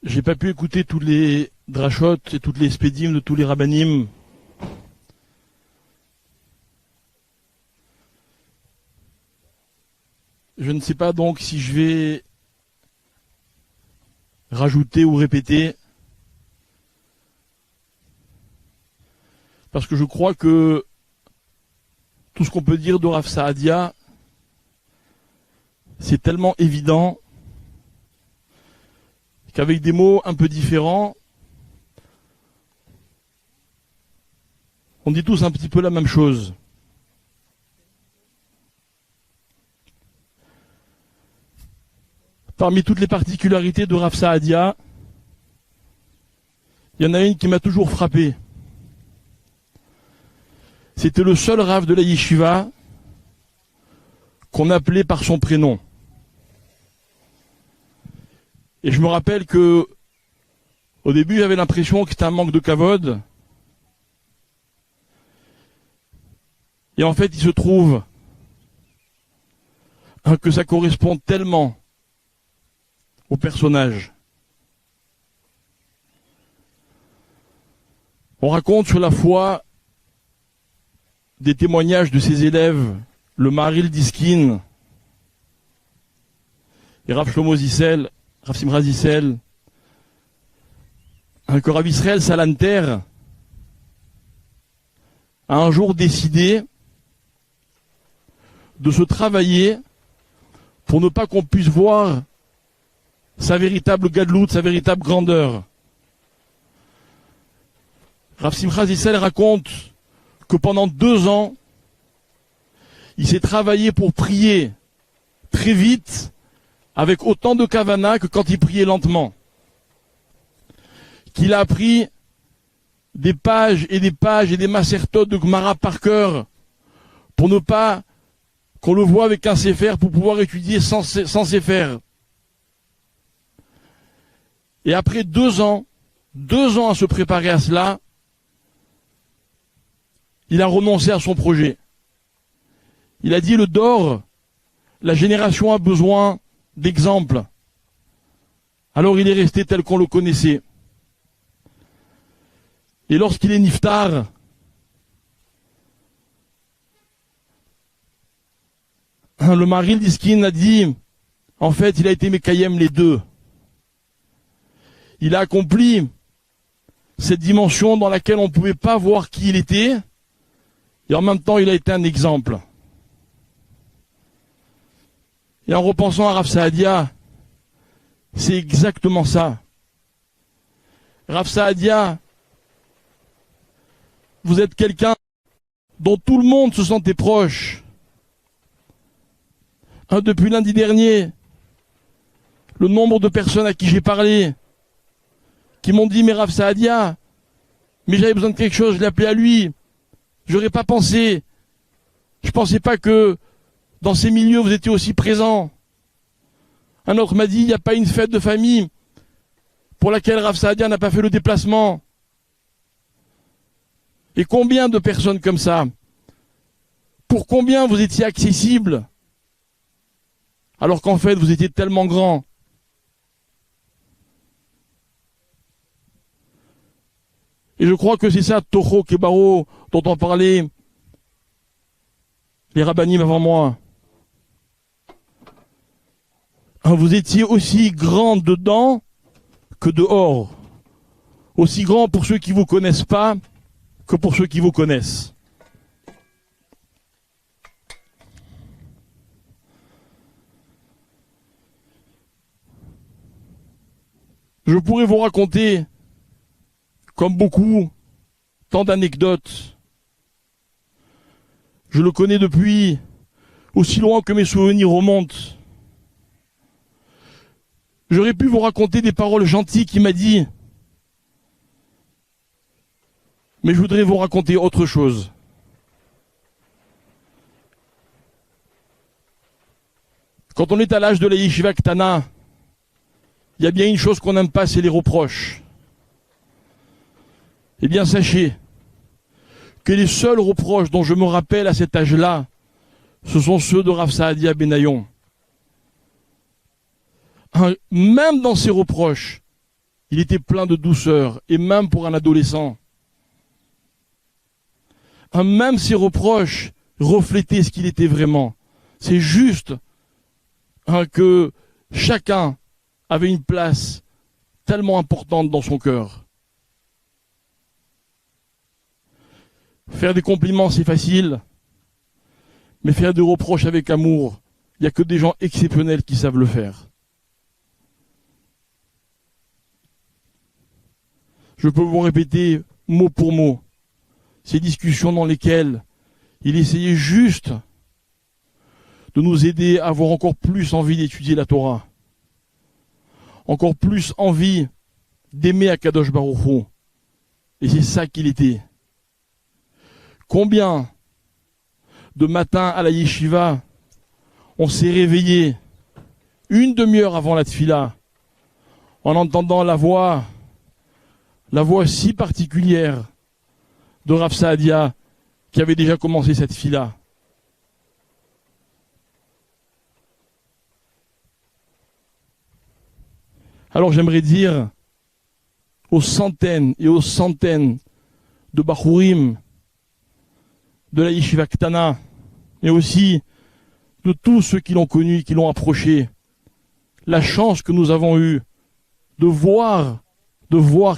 J'ai pas pu écouter tous les drachot et toutes les spédim de tous les rabbanim. Je ne sais pas donc si je vais rajouter ou répéter, parce que je crois que tout ce qu'on peut dire de Rav Saadia, c'est tellement évident qu'avec des mots un peu différents, on dit tous un petit peu la même chose. Parmi toutes les particularités de Rav Saadia, il y en a une qui m'a toujours frappé. C'était le seul Rav de la Yeshiva qu'on appelait par son prénom. Et je me rappelle que, au début, j'avais l'impression que c'était un manque de kavod. Et en fait, il se trouve que ça correspond tellement au personnage. On raconte sur la foi des témoignages de ses élèves, le Maharil Diskin et Rav Shlomo Zissel, Rav Simcha Zissel, que Rav Israël Salanter a un jour décidé de se travailler pour ne pas qu'on puisse voir sa véritable gadlout, sa véritable grandeur. Rav Simcha Zissel raconte que pendant 2 ans, il s'est travaillé pour prier très vite, avec autant de kavana que quand il priait lentement. Qu'il a appris des pages et des pages et des masertot de Gemara par cœur, pour ne pas qu'on le voit avec un sefer, pour pouvoir étudier sans sefer. Et après 2 ans à se préparer à cela, il a renoncé à son projet. Il a dit, le Dor, la génération a besoin d'exemples. Alors il est resté tel qu'on le connaissait. Et lorsqu'il est niftar, le Maharil Diskin a dit, en fait, il a été Mekayem les 2. Il a accompli cette dimension dans laquelle on ne pouvait pas voir qui il était, et en même temps il a été un exemple. Et en repensant à Rav Saadia, c'est exactement ça. Rav Saadia, vous êtes quelqu'un dont tout le monde se sentait proche. Depuis lundi dernier, le nombre de personnes à qui j'ai parlé, qui m'ont dit, mais Rav Saadia, mais j'avais besoin de quelque chose, je l'ai appelé à lui. J'aurais pas pensé. Je pensais pas que dans ces milieux vous étiez aussi présent. Un autre m'a dit, il n'y a pas une fête de famille pour laquelle Rav Saadia n'a pas fait le déplacement. Et combien de personnes comme ça? Pour combien vous étiez accessible alors qu'en fait vous étiez tellement grand? Et je crois que c'est ça, Toho Kebaro, dont on parlait les rabbanim avant moi. Vous étiez aussi grand dedans que dehors. Aussi grand pour ceux qui vous connaissent pas que pour ceux qui vous connaissent. Je pourrais vous raconter, comme beaucoup, tant d'anecdotes. Je le connais depuis aussi loin que mes souvenirs remontent. J'aurais pu vous raconter des paroles gentilles qu'il m'a dit. Mais je voudrais vous raconter autre chose. Quand on est à l'âge de la Yeshiva Ktana, il y a bien une chose qu'on n'aime pas, c'est les reproches. Eh bien, sachez que les seuls reproches dont je me rappelle à cet âge-là, ce sont ceux de Rav Saadia Benayon. Même dans ces reproches, il était plein de douceur, et même pour un adolescent. Même ses reproches reflétaient ce qu'il était vraiment. C'est juste que chacun avait une place tellement importante dans son cœur. Faire des compliments, c'est facile, mais faire des reproches avec amour, il n'y a que des gens exceptionnels qui savent le faire. Je peux vous répéter mot pour mot ces discussions dans lesquelles il essayait juste de nous aider à avoir encore plus envie d'étudier la Torah, encore plus envie d'aimer Akadosh Baruch Hu. Et c'est ça qu'il était. Combien de matins à la yeshiva on s'est réveillé une demi-heure avant la tfila en entendant la voix si particulière de Rav Saadia qui avait déjà commencé cette tfila. Alors j'aimerais dire aux centaines et aux centaines de Bachurim de la Yeshiva Ktana, mais aussi de tous ceux qui l'ont connu, qui l'ont approché, la chance que nous avons eue de voir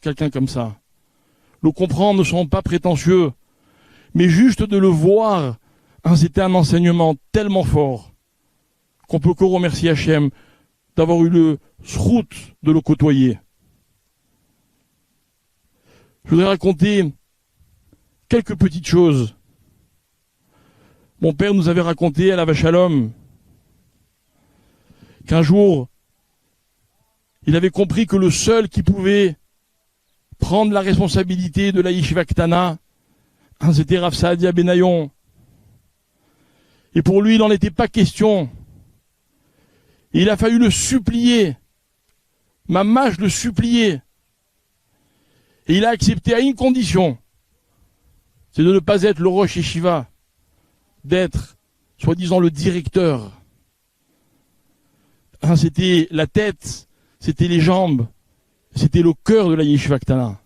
quelqu'un comme ça. Le comprendre ne sont pas prétentieux, mais juste de le voir, c'était un enseignement tellement fort qu'on peut que remercier Hachem d'avoir eu le srout de le côtoyer. Je voudrais raconter quelques petites choses. Mon père nous avait raconté à la Vachalom qu'un jour, il avait compris que le seul qui pouvait prendre la responsabilité de la Yeshiva Ktana, c'était Rav Saadia Benayon. Et pour lui, il n'en était pas question. Et il a fallu le supplier. Mamash le supplier. Et il a accepté à une condition. C'est de ne pas être le Rosh Yeshiva, d'être, soi-disant, le directeur. C'était la tête, c'était les jambes, c'était le cœur de la Yeshiva Ktana.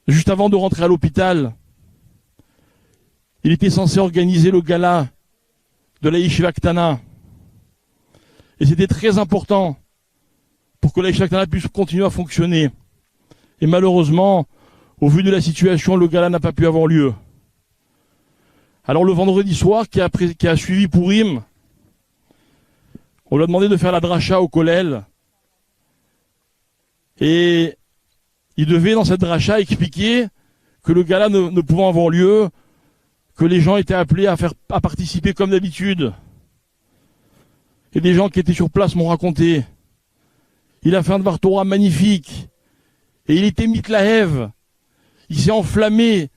Juste avant de rentrer à l'hôpital, il était censé organiser le gala de la Yeshiva Ktana. Et c'était très important pour que la Yeshiva Ktana puisse continuer à fonctionner. Et malheureusement, au vu de la situation, le gala n'a pas pu avoir lieu. Alors le vendredi soir, qui a suivi Pourim, on lui a demandé de faire la dracha au Kollel. Et il devait, dans cette dracha, expliquer que le gala ne pouvant avoir lieu, que les gens étaient appelés à participer comme d'habitude. Et des gens qui étaient sur place m'ont raconté. Il a fait un Dvar Torah magnifique. Et il était mitlahev. Il s'est enflammé,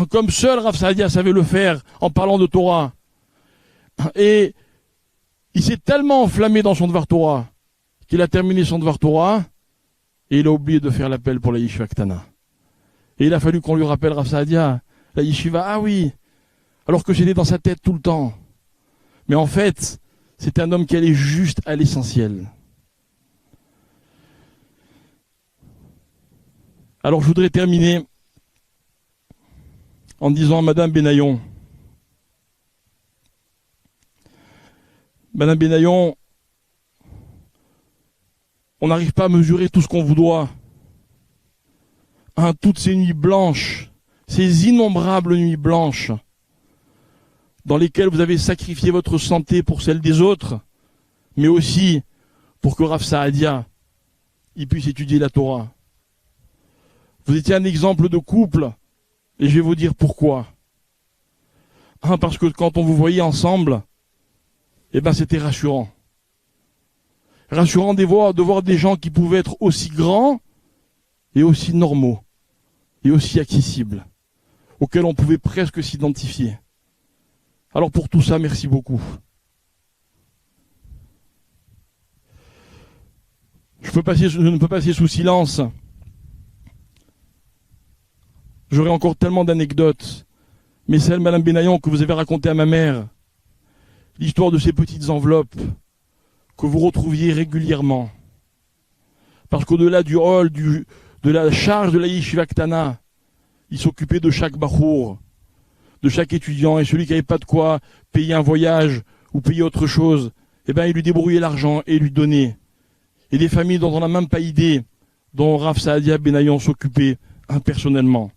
comme seul Rav Saadia savait le faire, en parlant de Torah. Et il s'est tellement enflammé dans son Dvar Torah qu'il a terminé son Dvar Torah et il a oublié de faire l'appel pour la Yeshiva Ktana. Et il a fallu qu'on lui rappelle Rav Saadia, la Yeshiva, ah oui, alors que j'étais dans sa tête tout le temps. Mais en fait, c'est un homme qui allait juste à l'essentiel. Alors je voudrais terminer en disant à Madame Benayon, Madame Benayon, on n'arrive pas à mesurer tout ce qu'on vous doit. Toutes ces nuits blanches, ces innombrables nuits blanches, dans lesquelles vous avez sacrifié votre santé pour celle des autres, mais aussi pour que Rav Saadia il puisse étudier la Torah. Vous étiez un exemple de couple, et je vais vous dire pourquoi. Parce que quand on vous voyait ensemble, c'était rassurant. Rassurant de voir des gens qui pouvaient être aussi grands et aussi normaux et aussi accessibles, auxquels on pouvait presque s'identifier. Alors pour tout ça, merci beaucoup. Je ne peux passer sous silence. J'aurais encore tellement d'anecdotes, mais celle, Madame Benayon, que vous avez racontée à ma mère, l'histoire de ces petites enveloppes que vous retrouviez régulièrement. Parce qu'au-delà du rôle, de la charge de la Yeshiva Ktana, il s'occupait de chaque bachour, de chaque étudiant, et celui qui n'avait pas de quoi payer un voyage ou payer autre chose, eh ben, il lui débrouillait l'argent et lui donnait. Et des familles dont on n'a même pas idée, dont Rav Saadia Benayon s'occupait personnellement.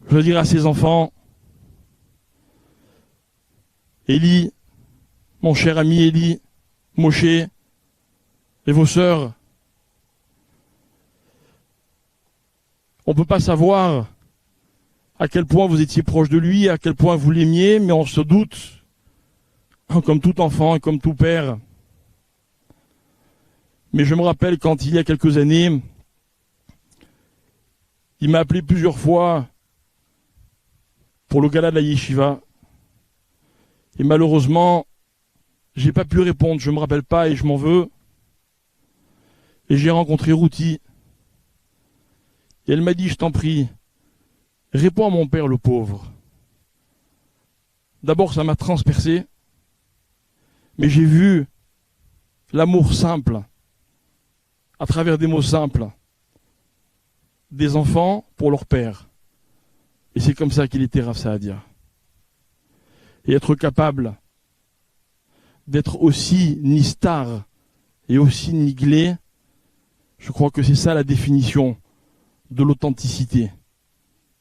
Je veux dire à ses enfants, Élie, mon cher ami Élie, Moshe, et vos sœurs, on ne peut pas savoir à quel point vous étiez proche de lui, à quel point vous l'aimiez, mais on se doute, comme tout enfant et comme tout père. Mais je me rappelle quand il y a quelques années, il m'a appelé plusieurs fois pour le gala de la Yeshiva. Et malheureusement, j'ai pas pu répondre, je me rappelle pas et je m'en veux. Et j'ai rencontré Routi. Et elle m'a dit, je t'en prie, réponds à mon père le pauvre. D'abord, ça m'a transpercé, mais j'ai vu l'amour simple, à travers des mots simples, des enfants pour leur père. Et c'est comme ça qu'il était Rav Saadia. Et être capable d'être aussi nistar et aussi niglé, je crois que c'est ça la définition de l'authenticité.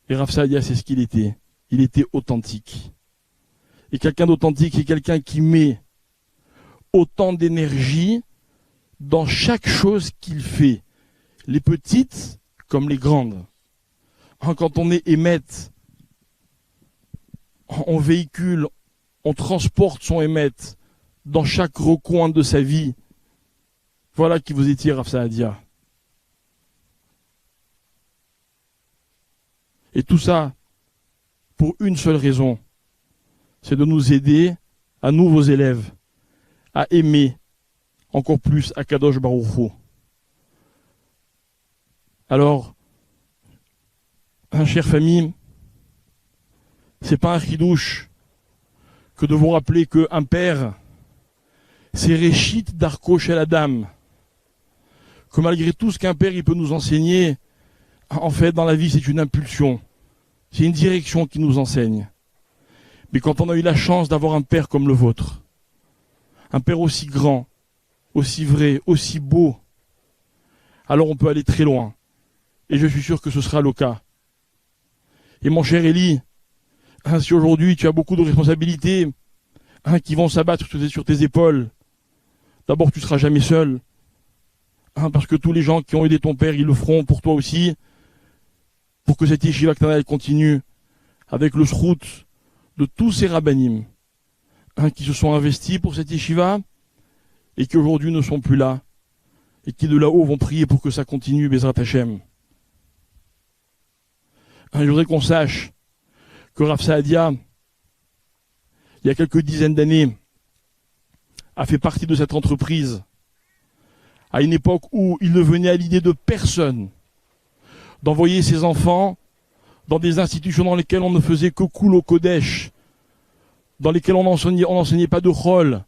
Et Rav Saadia, c'est ce qu'il était. Il était authentique. Et quelqu'un d'authentique, c'est quelqu'un qui met autant d'énergie dans chaque chose qu'il fait, les petites comme les grandes. Quand on est émette, on véhicule, on transporte son émette dans chaque recoin de sa vie. Voilà qui vous étiez, Rav Saadia. Et tout ça, pour une seule raison, c'est de nous aider, à nous, vos élèves, à aimer encore plus Akadosh Baruch Hu. Alors, chère famille, c'est pas un chidouche que de vous rappeler qu'un père, c'est Réchit Darko Shel Adam. Que malgré tout ce qu'un père il peut nous enseigner, en fait, dans la vie, c'est une impulsion. C'est une direction qui nous enseigne. Mais quand on a eu la chance d'avoir un père comme le vôtre, un père aussi grand, aussi vrai, aussi beau, alors on peut aller très loin. Et je suis sûr que ce sera le cas. Et mon cher Élie, si aujourd'hui tu as beaucoup de responsabilités qui vont s'abattre sur tes épaules, d'abord tu ne seras jamais seul, parce que tous les gens qui ont aidé ton père, ils le feront pour toi aussi, pour que cette yeshiva Ktana continue avec le shrout de tous ces rabbanim qui se sont investis pour cette yeshiva et qui aujourd'hui ne sont plus là et qui de là-haut vont prier pour que ça continue, Bezrat Hashem. Je voudrais qu'on sache que Rav Saadia, il y a quelques dizaines d'années, a fait partie de cette entreprise à une époque où il ne venait à l'idée de personne d'envoyer ses enfants dans des institutions dans lesquelles on ne faisait que Kulo Kodesh, dans lesquelles on n'enseignait pas de Chol.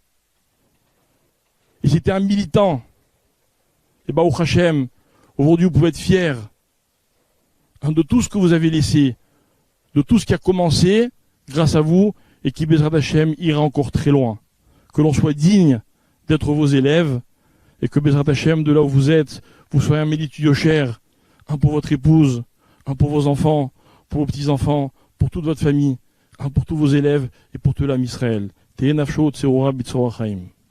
Et c'était un militant. Et Baruch Hashem, aujourd'hui vous pouvez être fiers de tout ce que vous avez laissé, de tout ce qui a commencé grâce à vous et qui, Bezrat Hashem, ira encore très loin. Que l'on soit digne d'être vos élèves et que, Bezrat Hashem, de là où vous êtes, vous soyez un Mélit Yosher, un pour votre épouse, un pour vos enfants, pour vos petits-enfants, pour toute votre famille, un pour tous vos élèves et pour tout l'âme Israël. Tehe nafsho tseora b'tzorah chaim.